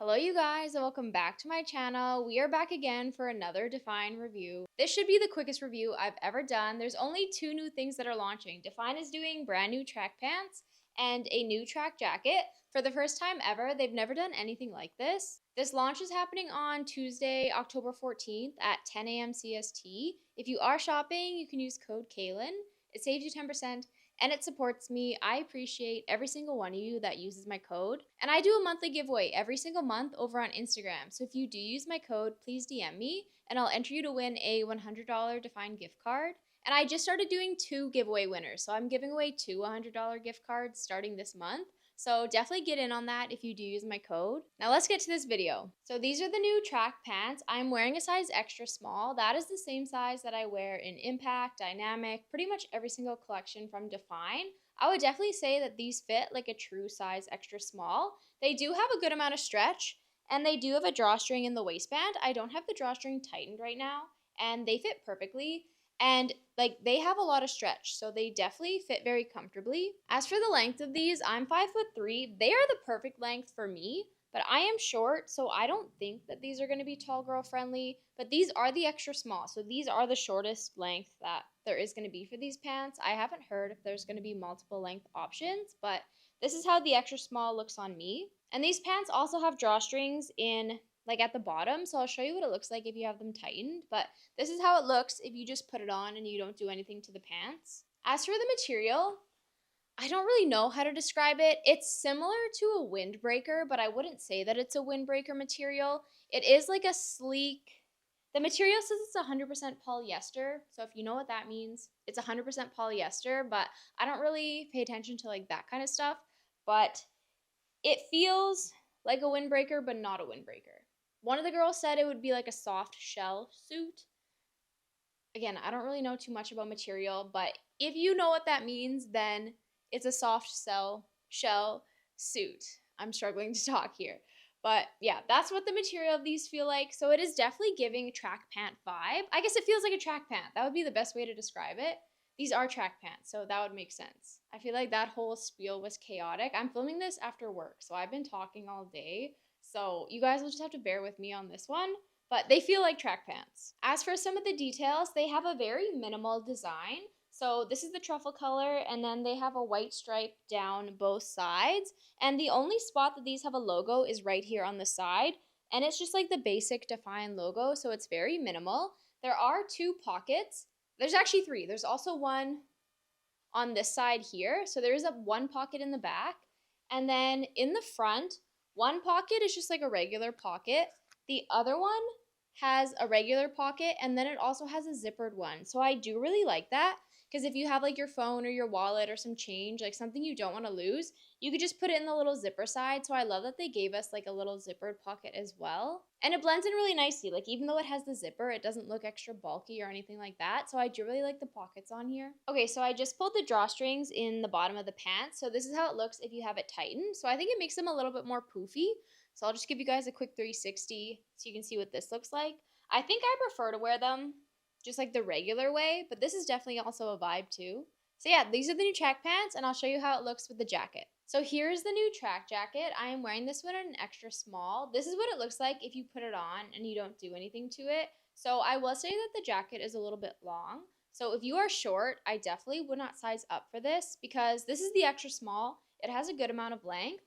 Hello you guys and welcome back to my channel. We are back again for another DFYNE review. This should be the quickest review I've ever done. There's only two new things that are launching. DFYNE is doing brand new track pants and a new track jacket. For the first time ever, they've never done anything like this. This launch is happening on Tuesday, October 14th at 10 a.m. CST. If you are shopping, you can use code KAILEN. It saves you 10%. And it supports me. I appreciate every single one of you that uses my code. And I do a monthly giveaway every single month over on Instagram. So if you do use my code, please DM me and I'll enter you to win a $100 DFYNE gift card. And I just started doing two giveaway winners. So I'm giving away two $100 gift cards starting this month. So definitely get in on that if you do use my code. Now let's get to this video. So these are the new track pants. I'm wearing a size extra small. That is the same size that I wear in Impact, Dynamic, pretty much every single collection from DFYNE. I would definitely say that these fit like a true size extra small. They do have a good amount of stretch and they do have a drawstring in the waistband. I don't have the drawstring tightened right now and they fit perfectly. And like they have a lot of stretch, so they definitely fit very comfortably. As for the length of these, I'm 5'3". They are the perfect length for me, but I am short, so I don't think that these are going to be tall girl friendly. But these are the extra small, so these are the shortest length that there is going to be for these pants. I haven't heard if there's going to be multiple length options, but this is how the extra small looks on me. And these pants also have drawstrings in like at the bottom, so I'll show you what it looks like if you have them tightened, but this is how it looks if you just put it on and you don't do anything to the pants. As for the material, I don't really know how to describe it. It's similar to a windbreaker, but I wouldn't say that it's a windbreaker material. It is like a sleek, the material says it's 100% polyester, so if you know what that means, it's 100% polyester, but I don't really pay attention to like that kind of stuff, but it feels like a windbreaker, but not a windbreaker. One of the girls said it would be like a soft shell suit. Again, I don't really know too much about material, but if you know what that means, then it's a soft shell suit. I'm struggling to talk here. But yeah, that's what the material of these feel like. So it is definitely giving track pant vibe. I guess it feels like a track pant. That would be the best way to describe it. These are track pants, so that would make sense. I feel like that whole spiel was chaotic. I'm filming this after work, so I've been talking all day. So you guys will just have to bear with me on this one, but they feel like track pants. As for some of the details, they have a very minimal design. So this is the truffle color, and then they have a white stripe down both sides. And the only spot that these have a logo is right here on the side. And it's just like the basic DFYNE logo, so it's very minimal. There are two pockets. There's actually three. There's also one on this side here. So there is one pocket in the back. And then in the front, one pocket is just like a regular pocket. The other one has a regular pocket, and then it also has a zippered one. So I do really like that, because if you have like your phone or your wallet or some change, like something you don't want to lose, you could just put it in the little zipper side. So I love that they gave us like a little zippered pocket as well. And it blends in really nicely. Like even though it has the zipper, it doesn't look extra bulky or anything like that. So I do really like the pockets on here. Okay, so I just pulled the drawstrings in the bottom of the pants. So this is how it looks if you have it tightened. So I think it makes them a little bit more poofy. So I'll just give you guys a quick 360 so you can see what this looks like. I think I prefer to wear them just like the regular way, but this is definitely also a vibe too. So yeah, these are the new track pants, and I'll show you how it looks with the jacket. So here's the new track jacket. I am wearing this one in an extra small. This is what it looks like if you put it on and you don't do anything to it. So I will say that the jacket is a little bit long. So if you are short, I definitely would not size up for this, because this is the extra small. It has a good amount of length,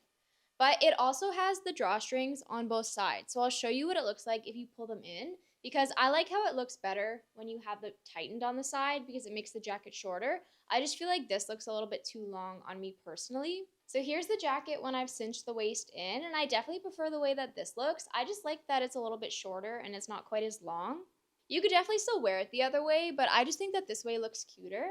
but it also has the drawstrings on both sides. So I'll show you what it looks like if you pull them in, because I like how it looks better when you have it tightened on the side, because it makes the jacket shorter. I just feel like this looks a little bit too long on me personally. So here's the jacket when I've cinched the waist in, and I definitely prefer the way that this looks. I just like that it's a little bit shorter and it's not quite as long. You could definitely still wear it the other way, but I just think that this way looks cuter.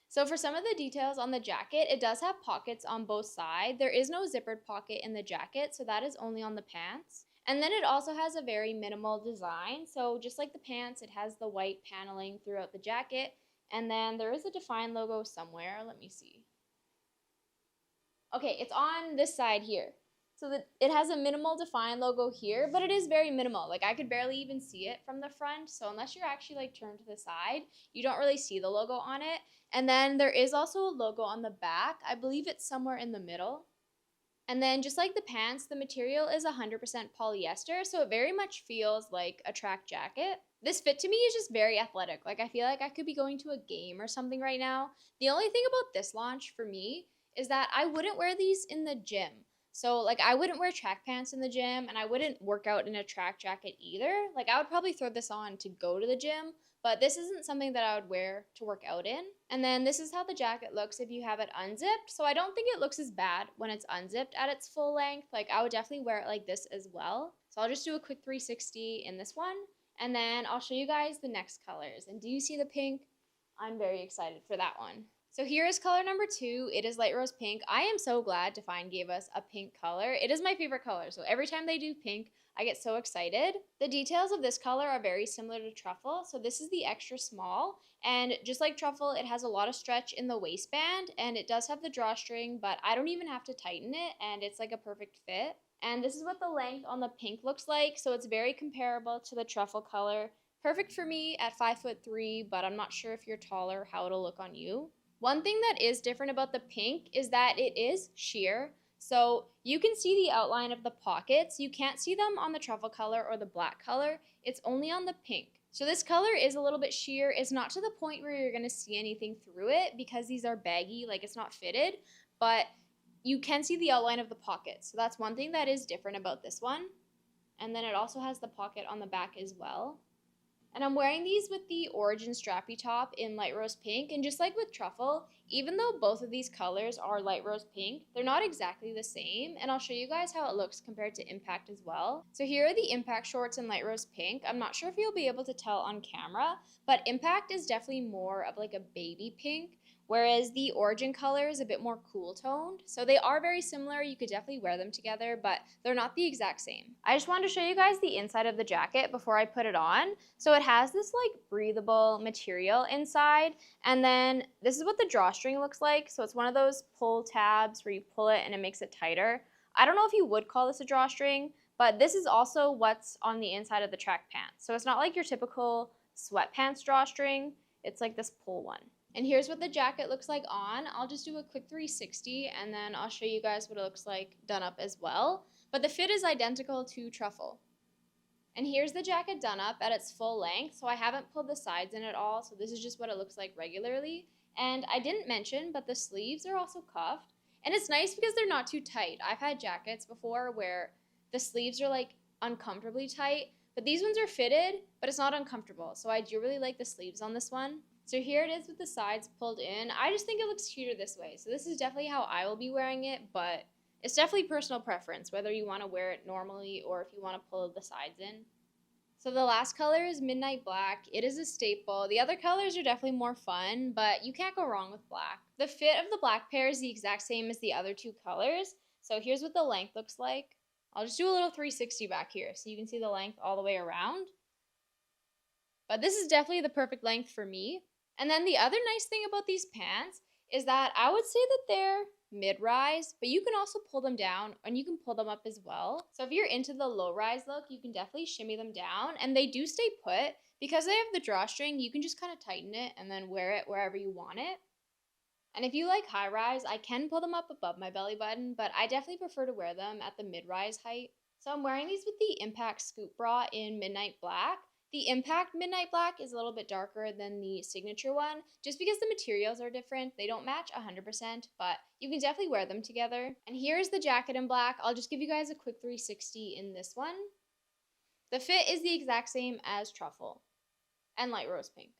So for some of the details on the jacket, it does have pockets on both sides. There is no zippered pocket in the jacket, so that is only on the pants. And then it also has a very minimal design. So just like the pants, it has the white paneling throughout the jacket. And then there is a DFYNE logo somewhere. Let me see. Okay, it's on this side here. So that it has a minimal DFYNE logo here, but it is very minimal. Like I could barely even see it from the front. So unless you're actually like turned to the side, you don't really see the logo on it. And then there is also a logo on the back. I believe it's somewhere in the middle. And then just like the pants, the material is 100% polyester, so it very much feels like a track jacket. This fit to me is just very athletic. Like I feel like I could be going to a game or something right now. The only thing about this launch for me is that I wouldn't wear these in the gym. So like I wouldn't wear track pants in the gym and I wouldn't work out in a track jacket either. Like I would probably throw this on to go to the gym, but this isn't something that I would wear to work out in. And then this is how the jacket looks if you have it unzipped. So I don't think it looks as bad when it's unzipped at its full length. Like I would definitely wear it like this as well. So I'll just do a quick 360 in this one. And then I'll show you guys the next colors. And do you see the pink? I'm very excited for that one. So here is color number 2. It is light rose pink. I am so glad DFYNE gave us a pink color. It is my favorite color. So every time they do pink, I get so excited. The details of this color are very similar to truffle. So this is the extra small. And just like truffle, it has a lot of stretch in the waistband. And it does have the drawstring, but I don't even have to tighten it. And it's like a perfect fit. And this is what the length on the pink looks like. So it's very comparable to the truffle color. Perfect for me at 5'3", but I'm not sure if you're taller how it'll look on you. One thing that is different about the pink is that it is sheer. So you can see the outline of the pockets. You can't see them on the truffle color or the black color. It's only on the pink. So this color is a little bit sheer. It's not to the point where you're going to see anything through it because these are baggy, like it's not fitted, but you can see the outline of the pockets. So that's one thing that is different about this one. And then it also has the pocket on the back as well. And I'm wearing these with the Origin strappy top in light rose pink. And just like with truffle, even though both of these colors are light rose pink, they're not exactly the same. And I'll show you guys how it looks compared to Impact as well. So here are the Impact shorts in light rose pink. I'm not sure if you'll be able to tell on camera, but Impact is definitely more of like a baby pink, whereas the Origin color is a bit more cool toned. So they are very similar. You could definitely wear them together, but they're not the exact same. I just wanted to show you guys the inside of the jacket before I put it on. So it has this like breathable material inside, and then this is what the drawstring looks like. So it's one of those pull tabs where you pull it and it makes it tighter. I don't know if you would call this a drawstring, but this is also what's on the inside of the track pants. So it's not like your typical sweatpants drawstring. It's like this pull one. And here's what the jacket looks like on. I'll just do a quick 360 and then I'll show you guys what it looks like done up as well. But the fit is identical to truffle. And here's the jacket done up at its full length. So I haven't pulled the sides in at all. So this is just what it looks like regularly. And I didn't mention, but the sleeves are also cuffed. And it's nice because they're not too tight. I've had jackets before where the sleeves are like uncomfortably tight, but these ones are fitted, but it's not uncomfortable. So I do really like the sleeves on this one. So here it is with the sides pulled in. I just think it looks cuter this way. So this is definitely how I will be wearing it, but it's definitely personal preference, whether you want to wear it normally or if you want to pull the sides in. So the last color is midnight black. It is a staple. The other colors are definitely more fun, but you can't go wrong with black. The fit of the black pair is the exact same as the other two colors. So here's what the length looks like. I'll just do a little 360 back here so you can see the length all the way around. But this is definitely the perfect length for me. And then the other nice thing about these pants is that I would say that they're mid-rise, but you can also pull them down and you can pull them up as well. So if you're into the low-rise look, you can definitely shimmy them down, and they do stay put. Because they have the drawstring, you can just kind of tighten it and then wear it wherever you want it. And if you like high-rise, I can pull them up above my belly button, but I definitely prefer to wear them at the mid-rise height. So I'm wearing these with the Impact Scoop Bra in Midnight Black. The Impact Midnight Black is a little bit darker than the signature one, just because the materials are different. They don't match 100%, but you can definitely wear them together. And here's the jacket in black. I'll just give you guys a quick 360 in this one. The fit is the exact same as truffle and light rose pink.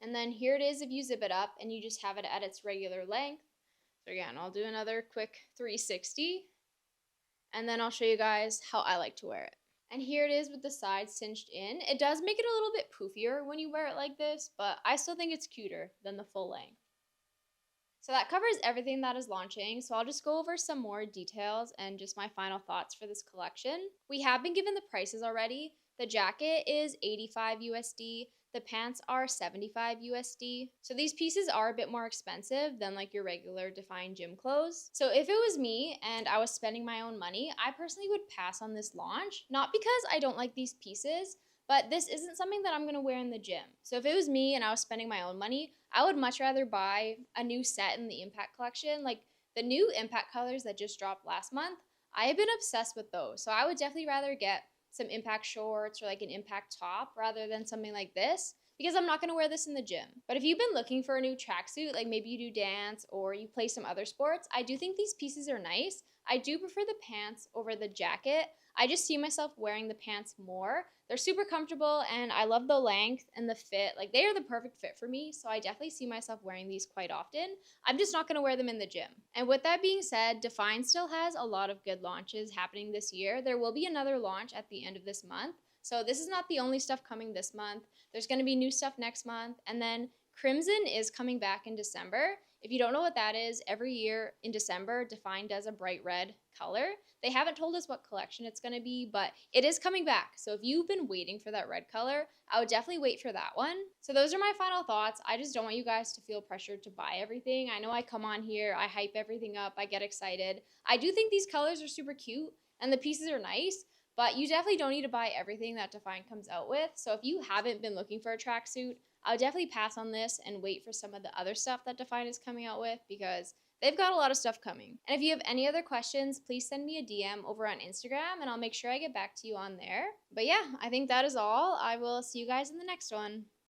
And then here it is if you zip it up and you just have it at its regular length. So again, I'll do another quick 360, and then I'll show you guys how I like to wear it. And here it is with the sides cinched in. It does make it a little bit poofier when you wear it like this, but I still think it's cuter than the full length. So that covers everything that is launching, so I'll just go over some more details and just my final thoughts for this collection. We have been given the prices already. The jacket is 85 USD. The pants are 75 USD. So these pieces are a bit more expensive than like your regular DFYNE gym clothes. So if it was me and I was spending my own money, I personally would pass on this launch. Not because I don't like these pieces, but this isn't something that I'm gonna wear in the gym. So if it was me and I was spending my own money, I would much rather buy a new set in the Impact collection, like The new Impact colors that just dropped last month, I have been obsessed with those. So I would definitely rather get some Impact shorts or like an Impact top rather than something like this because I'm not going to wear this in the gym. But if you've been looking for a new tracksuit, like maybe you do dance or you play some other sports, I do think these pieces are nice. I do prefer the pants over the jacket. I just see myself wearing the pants more. They're super comfortable and I love the length and the fit. Like they are the perfect fit for me. So I definitely see myself wearing these quite often. I'm just not going to wear them in the gym. And with that being said, DFYNE still has a lot of good launches happening this year. There will be another launch at the end of this month. So this is not the only stuff coming this month. There's going to be new stuff next month. And then Crimson is coming back in December. If you don't know what that is, every year in December, DFYNE does a bright red color. They haven't told us what collection it's going to be, but it is coming back. So if you've been waiting for that red color, I would definitely wait for that one. So those are my final thoughts. I just don't want you guys to feel pressured to buy everything. I know I come on here, I hype everything up, I get excited. I do think these colors are super cute and the pieces are nice, but you definitely don't need to buy everything that DFYNE comes out with. So if you haven't been looking for a tracksuit, I would definitely pass on this and wait for some of the other stuff that DFYNE is coming out with because they've got a lot of stuff coming. And if you have any other questions, please send me a DM over on Instagram and I'll make sure I get back to you on there. But yeah, I think that is all. I will see you guys in the next one.